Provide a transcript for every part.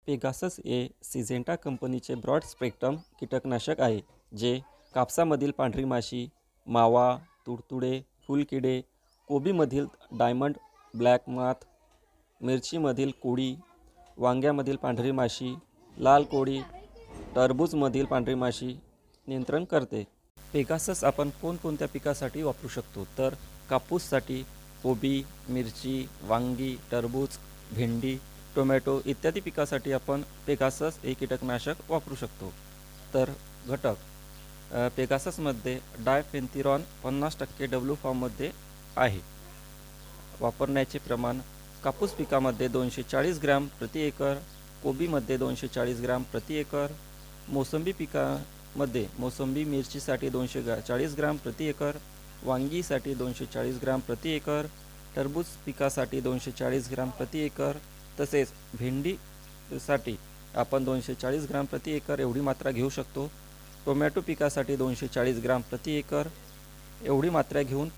Pegasus हे Syngenta कंपनीचे broad spectrum कीटकनाशक आहे, जे कापसामधील पांढरी माशी, मावा, तुडतुडे, फुलकिडे, कोबीमधील डायमंड ब्लॅक माथ, मिरचीमधील कोळी, वांग्यामधील पांढरी माशी, लाल कोळी, टरबूजमधील पांढरी माशी नियंत्रण करते. पेगासस आपण कोणकोणत्या पिकासाठी वापरू शकतो? तर कापूससाठी कोबी, मिरची, वांगी, टरबूज, भेंडी, टोमॅटो इत्यादी पिकासाठी आपण पेगासस हे कीटकनाशक वापरू शकतो. तर घटक पेगाससमध्ये डायफेन्थिरॉन 50% डब्ल्यू फॉर्ममध्ये आहे. वापरण्याचे प्रमाण कापूस पिकामध्ये 240 ग्रॅम प्रति एकर, कोबीमध्ये 240 ग्रॅम प्रति एकर, मोसंबी पिकामध्ये मोसंबी मिरचीसाठी 240 ग्रॅम प्रति एकर, वांगीसाठी 240 ग्रॅम प्रति एकर, टरबूज पिकासाठी 240 ग्रॅम प्रति एकर, तसेच भेंडीसाठी आपण 240 ग्रॅम प्रति एकर एवढी मात्रा घेऊ शकतो. टोमॅटो पिकासाठी 240 ग्रॅम प्रति एकर एवढी मात्रा घेऊन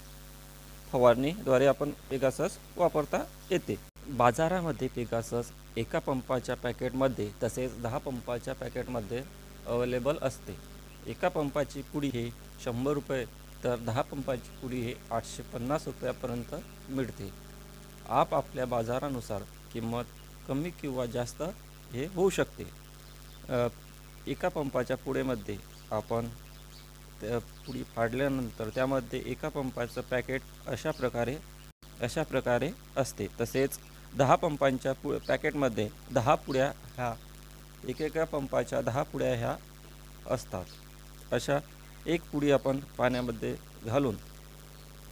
फवारणीद्वारे आपण पेगासस वापरता येते. बाजारामध्ये पेगासस एका पंपाच्या पॅकेटमध्ये तसेच 10 पंपाच्या पॅकेटमध्ये अवेलेबल असते. एका पंपाची पुडी हे 100 रुपये तर 10 पंपाची पुडी हे 850 रुपयापर्यंत मिळते. आपल्या बाजारानुसार किंमत कमी किंवा जास्त हे होऊ शकते. एका पंपाच्या पुडेमध्ये आपण त्या पुडी फाडल्यानंतर त्यामध्ये एका पंपाचं पॅकेट अशा प्रकारे असते. तसेच 10 पंपांच्या पॅकेटमध्ये 10 पुड्या ह्या एकेका पंपाच्या 10 पुड्या ह्या असतात. अशा एक पुडी आपण पाण्यामध्ये घालून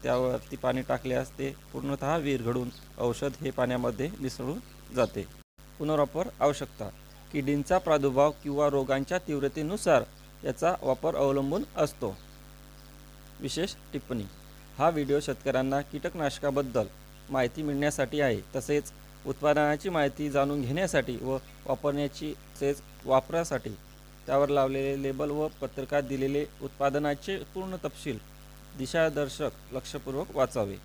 त्यावरती पाणी टाकल्यास ते पूर्णतः विरघळून औषध हे पाण्यामध्ये मिसळून जाते. पुनर्वापर आवश्यकता किडींचा प्रादुर्भाव किंवा रोगांच्या तीव्रतेनुसार याचा वापर अवलंबून असतो. विशेष टिप्पणी: हा व्हिडिओ शेतकऱ्यांना कीटकनाशकाबद्दल माहिती मिळण्यासाठी आहे. तसेच उत्पादनाची माहिती जाणून घेण्यासाठी व वापरण्याची तसेच वापरासाठी त्यावर लावलेले लेबल व पत्रकात दिलेले उत्पादनाचे पूर्ण तपशील दिशादर्शक लक्षपूर्वक वाचावे.